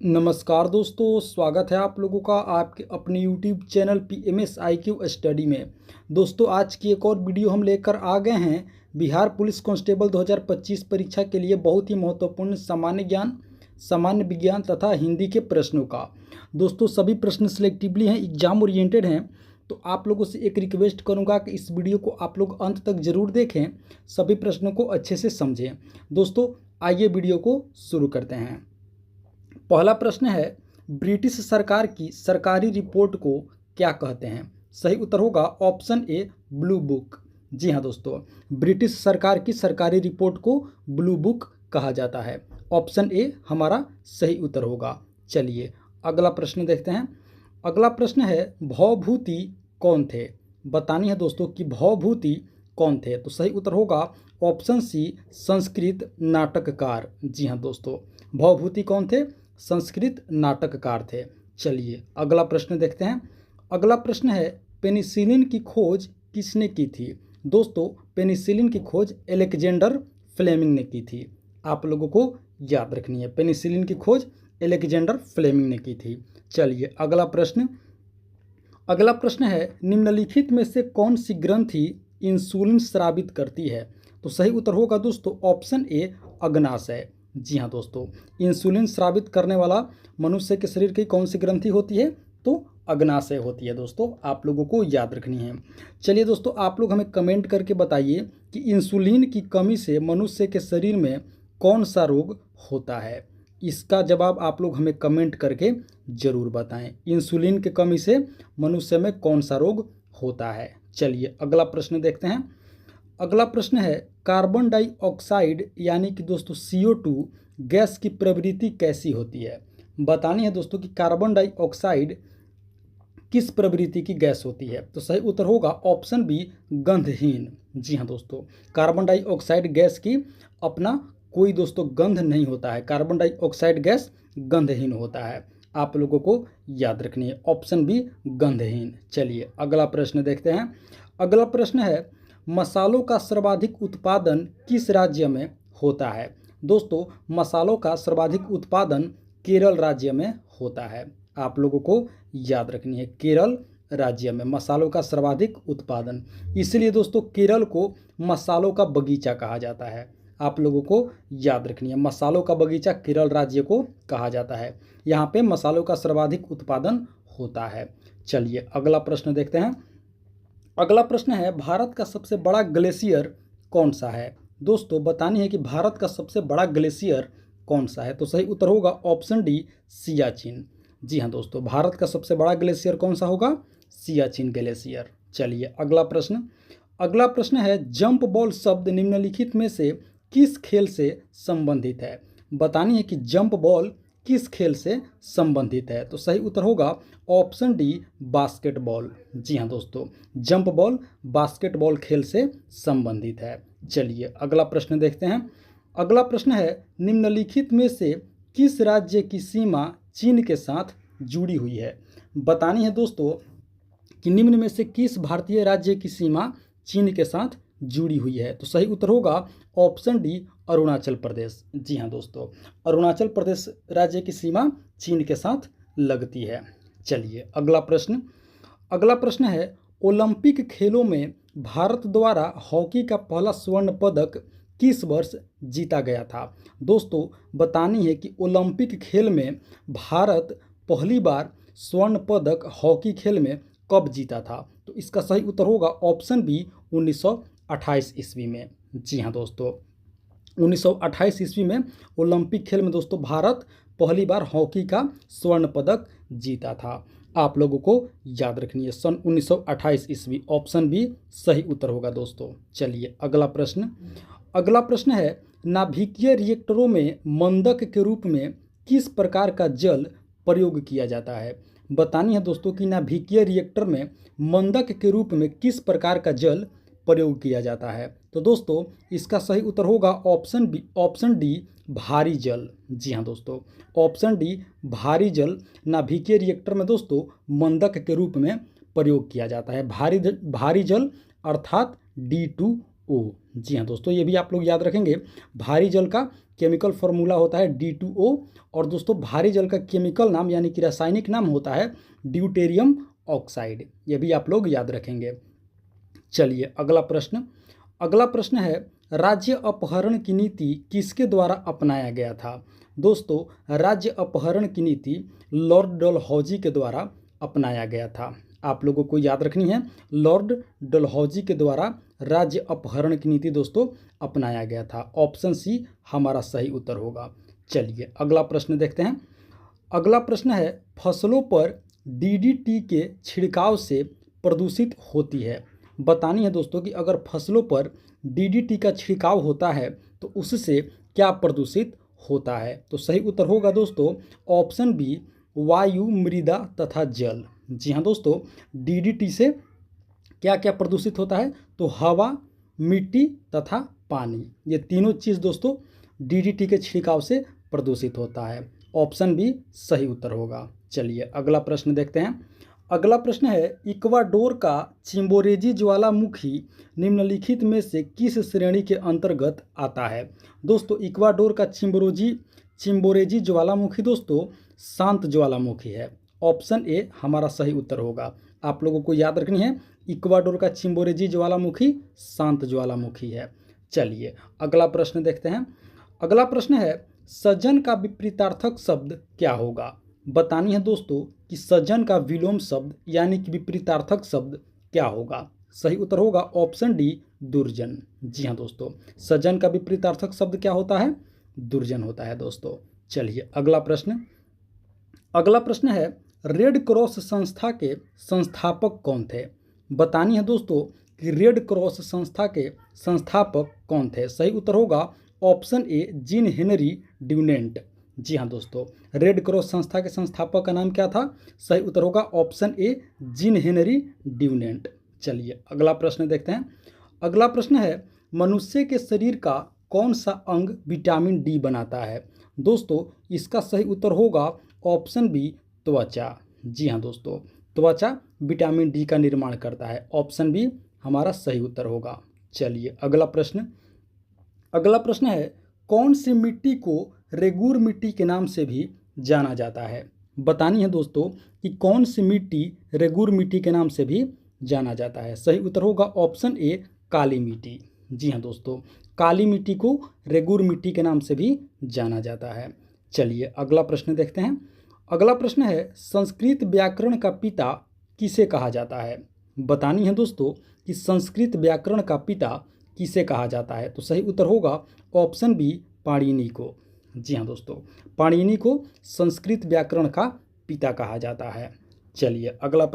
नमस्कार दोस्तों, स्वागत है आप लोगों का आपके अपने YouTube channel PMS IQ study में। दोस्तों, आज की एक और वीडियो हम लेकर आ गए हैं बिहार पुलिस कांस्टेबल 2025 परीक्षा के लिए बहुत ही महत्वपूर्ण सामान्य ज्ञान, सामान्य विज्ञान तथा हिंदी के प्रश्नों का। दोस्तों, सभी प्रश्न सिलेक्टिवली हैं, एग्जाम ओरिएंटेड हैं। तो आप लोगों से एक रिक्वेस्ट करूंगा कि इस वीडियो को आप लोग अंत तक ज़रूर देखें, सभी प्रश्नों को अच्छे से समझें। दोस्तों, आइए वीडियो को शुरू करते हैं। पहला प्रश्न है, ब्रिटिश सरकार की सरकारी रिपोर्ट को क्या कहते हैं? सही उत्तर होगा ऑप्शन ए, ब्लू बुक। जी हाँ दोस्तों, ब्रिटिश सरकार की सरकारी रिपोर्ट को ब्लू बुक कहा जाता है। ऑप्शन ए हमारा सही उत्तर होगा। चलिए अगला प्रश्न देखते हैं। अगला प्रश्न है, भवभूति कौन थे? बतानी है दोस्तों कि भवभूति कौन थे। तो सही उत्तर होगा ऑप्शन सी, संस्कृत नाटककार। जी हाँ दोस्तों, भवभूति कौन थे? संस्कृत नाटककार थे। चलिए अगला प्रश्न देखते हैं। अगला प्रश्न है, पेनिसिलिन की खोज किसने की थी? दोस्तों, पेनिसिलिन की खोज अलेक्जेंडर फ्लेमिंग ने की थी। आप लोगों को याद रखनी है, पेनिसिलिन की खोज अलेक्जेंडर फ्लेमिंग ने की थी। चलिए अगला प्रश्न। अगला प्रश्न है, निम्नलिखित में से कौन सी ग्रंथि इंसुलिन स्रावित करती है? तो सही उत्तर होगा दोस्तों ऑप्शन ए, अग्नाशय। जी हाँ दोस्तों, इंसुलिन स्रावित करने वाला मनुष्य के शरीर की कौन सी ग्रंथि होती है? तो अग्नाशय होती है। दोस्तों, आप लोगों को याद रखनी है। चलिए दोस्तों, आप लोग हमें कमेंट करके बताइए कि इंसुलिन की कमी से मनुष्य के शरीर में कौन सा रोग होता है। इसका जवाब आप लोग हमें कमेंट करके ज़रूर बताएं। इंसुलिन की कमी से मनुष्य में कौन सा रोग होता है। चलिए अगला प्रश्न देखते हैं। अगला प्रश्न है, कार्बन डाइऑक्साइड यानी कि दोस्तों CO2 गैस की प्रवृत्ति कैसी होती है? बतानी है दोस्तों कि कार्बन डाइऑक्साइड किस प्रवृत्ति की गैस होती है। तो सही उत्तर होगा ऑप्शन बी, गंधहीन। जी हाँ दोस्तों, कार्बन डाइऑक्साइड गैस की अपना कोई दोस्तों गंध नहीं होता है। कार्बन डाइऑक्साइड गैस गंधहीन होता है। आप लोगों को याद रखनी है, ऑप्शन बी गंधहीन। चलिए अगला प्रश्न देखते हैं। अगला प्रश्न है, मसालों का सर्वाधिक उत्पादन किस राज्य में होता है? दोस्तों, मसालों का सर्वाधिक उत्पादन केरल राज्य में होता है। आप लोगों को याद रखनी है, केरल राज्य में मसालों का सर्वाधिक उत्पादन। इसलिए दोस्तों केरल को मसालों का बगीचा कहा जाता है। आप लोगों को याद रखनी है, मसालों का बगीचा केरल राज्य को कहा जाता है। यहाँ पे मसालों का सर्वाधिक उत्पादन होता है। चलिए अगला प्रश्न देखते हैं। अगला प्रश्न है, भारत का सबसे बड़ा ग्लेशियर कौन सा है? दोस्तों, बतानी है कि भारत का सबसे बड़ा ग्लेशियर कौन सा है। तो सही उत्तर होगा ऑप्शन डी, सियाचिन। जी हाँ दोस्तों, भारत का सबसे बड़ा ग्लेशियर कौन सा होगा? सियाचिन ग्लेशियर। चलिए अगला प्रश्न। अगला प्रश्न है, जंप बॉल शब्द निम्नलिखित में से किस खेल से संबंधित है? बतानी है कि जंप बॉल किस खेल से संबंधित है। तो सही उत्तर होगा ऑप्शन डी, बास्केटबॉल। जी हाँ दोस्तों, जंप बॉल बास्केटबॉल खेल से संबंधित है। चलिए अगला प्रश्न देखते हैं। अगला प्रश्न है, निम्नलिखित में से किस राज्य की सीमा चीन के साथ जुड़ी हुई है? बतानी है दोस्तों कि निम्न में से किस भारतीय राज्य की सीमा चीन के साथ जुड़ी हुई है। तो सही उत्तर होगा ऑप्शन डी, अरुणाचल प्रदेश। जी हाँ दोस्तों, अरुणाचल प्रदेश राज्य की सीमा चीन के साथ लगती है। चलिए अगला प्रश्न। अगला प्रश्न है, ओलंपिक खेलों में भारत द्वारा हॉकी का पहला स्वर्ण पदक किस वर्ष जीता गया था? दोस्तों, बतानी है कि ओलंपिक खेल में भारत पहली बार स्वर्ण पदक हॉकी खेल में कब जीता था? तो इसका सही उत्तर होगा ऑप्शन बी, 1928 ईस्वी में। जी हाँ दोस्तों, 1928 ईस्वी में ओलंपिक खेल में दोस्तों भारत पहली बार हॉकी का स्वर्ण पदक जीता था। आप लोगों को याद रखनी है, सन 1928 ईस्वी। ऑप्शन बी सही उत्तर होगा दोस्तों। चलिए अगला प्रश्न। अगला प्रश्न है, नाभिकीय रिएक्टरों में मंदक के रूप में किस प्रकार का जल प्रयोग किया जाता है? बतानी है दोस्तों कि नाभिकीय रिएक्टर में मंदक के रूप में किस प्रकार का जल प्रयोग किया जाता है। तो दोस्तों इसका सही उत्तर होगा ऑप्शन डी, भारी जल। जी हाँ दोस्तों, ऑप्शन डी, भारी जल नाभिकीय रिएक्टर में दोस्तों मंदक के रूप में प्रयोग किया जाता है। भारी जल अर्थात D2O। जी हाँ दोस्तों, ये भी आप लोग याद रखेंगे, भारी जल का केमिकल फार्मूला होता है D2O, और दोस्तों भारी जल का केमिकल नाम यानी कि रासायनिक नाम होता है ड्यूटेरियम ऑक्साइड। ये भी आप लोग याद रखेंगे। चलिए अगला प्रश्न है, राज्य अपहरण की नीति किसके द्वारा अपनाया गया था? दोस्तों राज्य अपहरण की नीति लॉर्ड डलहौजी के द्वारा अपनाया गया था। आप लोगों को याद रखनी है, लॉर्ड डलहौजी के द्वारा राज्य अपहरण की नीति दोस्तों अपनाया गया था। ऑप्शन सी हमारा सही उत्तर होगा। चलिए अगला प्रश्न देखते हैं। अगला प्रश्न है, फसलों पर DDT के छिड़काव से प्रदूषित होती है। बतानी है दोस्तों कि अगर फसलों पर DDT का छिड़काव होता है तो उससे क्या प्रदूषित होता है? तो सही उत्तर होगा दोस्तों ऑप्शन बी, वायु, मृदा तथा जल। जी हाँ दोस्तों, DDT से क्या क्या प्रदूषित होता है? तो हवा, मिट्टी तथा पानी, ये तीनों चीज़ दोस्तों DDT के छिड़काव से प्रदूषित होता है। ऑप्शन बी सही उत्तर होगा। चलिए अगला प्रश्न देखते हैं। अगला प्रश्न है, इक्वाडोर का चिम्बोरेजी ज्वालामुखी निम्नलिखित में से किस श्रेणी के अंतर्गत आता है? दोस्तों इक्वाडोर का चिम्बोरेजी ज्वालामुखी दोस्तों शांत ज्वालामुखी है। ऑप्शन ए हमारा सही उत्तर होगा। आप लोगों को याद रखनी है, इक्वाडोर का चिम्बोरेजी ज्वालामुखी शांत ज्वालामुखी है। चलिए अगला प्रश्न देखते हैं। अगला प्रश्न है, सजन का विपरीतार्थक शब्द क्या होगा? बतानी है दोस्तों कि सजन का विलोम शब्द यानी कि विपरीतार्थक शब्द क्या होगा? सही उत्तर होगा ऑप्शन डी, दुर्जन। जी हाँ दोस्तों, सजन का विपरीतार्थक शब्द क्या होता है? दुर्जन होता है दोस्तों। चलिए अगला प्रश्न है, रेड क्रॉस संस्था के संस्थापक कौन थे? बतानी है दोस्तों कि रेड क्रॉस संस्था के संस्थापक कौन थे? सही उत्तर होगा option A, Jean Henry Dunant. जी हाँ दोस्तों, रेड क्रॉस संस्था के संस्थापक का नाम क्या था? सही उत्तर होगा option A, Jean Henry Dunant. चलिए अगला प्रश्न देखते हैं। अगला प्रश्न है, मनुष्य के शरीर का कौन सा अंग विटामिन डी बनाता है? दोस्तों इसका सही उत्तर होगा ऑप्शन बी, त्वचा। जी हाँ दोस्तों, त्वचा विटामिन डी का निर्माण करता है। ऑप्शन बी हमारा सही उत्तर होगा। चलिए अगला प्रश्न है, कौन सी मिट्टी को रेगूर मिट्टी के नाम से भी जाना जाता है? बतानी है दोस्तों कि कौन सी मिट्टी रेगूर मिट्टी के नाम से भी जाना जाता है? सही उत्तर होगा ऑप्शन ए, काली मिट्टी। जी हाँ दोस्तों, काली मिट्टी को रेगूर मिट्टी के नाम से भी जाना जाता है। चलिए अगला प्रश्न देखते हैं। अगला प्रश्न है, संस्कृत व्याकरण का पिता किसे कहा जाता है? बतानी है दोस्तों कि संस्कृत व्याकरण का पिता किसे कहा जाता है? तो सही उत्तर होगा ऑप्शन बी, पाणिनि को। जी हाँ दोस्तों, पाणिनि को संस्कृत व्याकरण का पिता कहा जाता है। चलिए अगला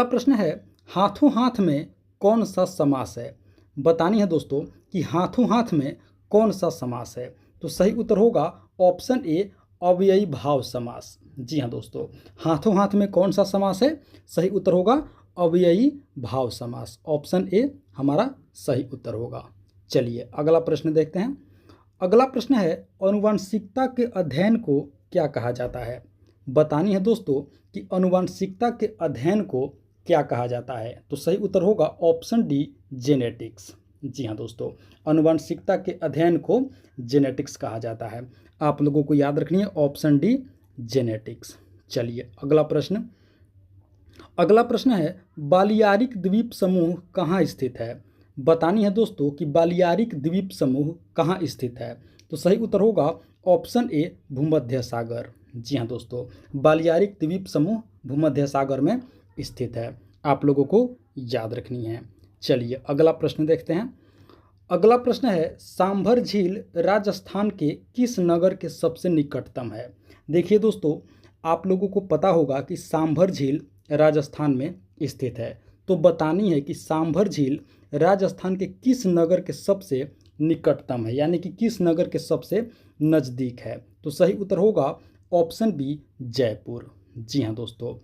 प्रश्न है, हाथों हाथ में कौन सा समास है? बतानी है दोस्तों कि हाथों हाथ में कौन सा समास है? तो सही उत्तर होगा ऑप्शन ए, अव्ययी भाव समास। जी हाँ दोस्तों, हाथों हाथ में कौन सा समास है? सही उत्तर होगा अव्ययी भाव समास। ऑप्शन ए हमारा सही उत्तर होगा। चलिए अगला प्रश्न देखते हैं। अगला प्रश्न है, आनुवंशिकता के अध्ययन को क्या कहा जाता है? बतानी है दोस्तों कि आनुवंशिकता के अध्ययन को क्या कहा जाता है? तो सही उत्तर होगा ऑप्शन डी, जेनेटिक्स। जी हाँ दोस्तों, आनुवंशिकता के अध्ययन को जेनेटिक्स कहा जाता है। आप लोगों को याद रखनी है ऑप्शन डी, जेनेटिक्स। चलिए अगला प्रश्न है, बालियारिक द्वीप समूह कहाँ स्थित है? बतानी है दोस्तों कि बालियारिक द्वीप समूह कहाँ स्थित है? तो सही उत्तर होगा ऑप्शन ए, भूमध्य सागर। जी हाँ दोस्तों, बालियारिक द्वीप समूह भूमध्य सागर में स्थित है। आप लोगों को याद रखनी है। चलिए अगला प्रश्न देखते हैं। अगला प्रश्न है, सांभर झील राजस्थान के किस नगर के सबसे निकटतम है? देखिए दोस्तों, आप लोगों को पता होगा कि सांभर झील राजस्थान में स्थित है। तो बतानी है कि सांभर झील राजस्थान के किस नगर के सबसे निकटतम है, यानी कि किस नगर के सबसे नज़दीक है? तो सही उत्तर होगा ऑप्शन बी, जयपुर। जी हाँ दोस्तों,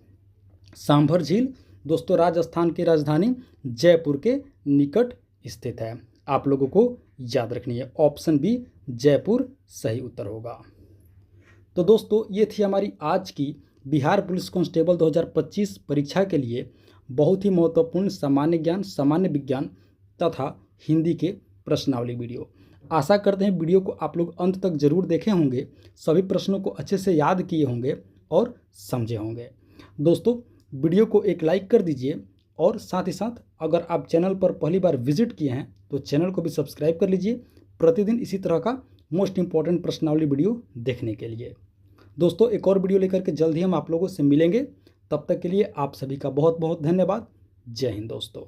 सांभर झील दोस्तों राजस्थान की राजधानी जयपुर के निकट स्थित है। आप लोगों को याद रखनी है ऑप्शन बी, जयपुर सही उत्तर होगा। तो दोस्तों ये थी हमारी आज की बिहार पुलिस कांस्टेबल 2025 परीक्षा के लिए बहुत ही महत्वपूर्ण सामान्य ज्ञान, सामान्य विज्ञान तथा हिंदी के प्रश्नावली वीडियो। आशा करते हैं वीडियो को आप लोग अंत तक जरूर देखे होंगे, सभी प्रश्नों को अच्छे से याद किए होंगे और समझे होंगे। दोस्तों, वीडियो को एक लाइक कर दीजिए और साथ ही साथ अगर आप चैनल पर पहली बार विजिट किए हैं तो चैनल को भी सब्सक्राइब कर लीजिए, प्रतिदिन इसी तरह का मोस्ट इंपॉर्टेंट प्रश्नावली वीडियो देखने के लिए। दोस्तों, एक और वीडियो लेकर के जल्द ही हम आप लोगों से मिलेंगे। तब तक के लिए आप सभी का बहुत बहुत धन्यवाद। जय हिंद दोस्तों।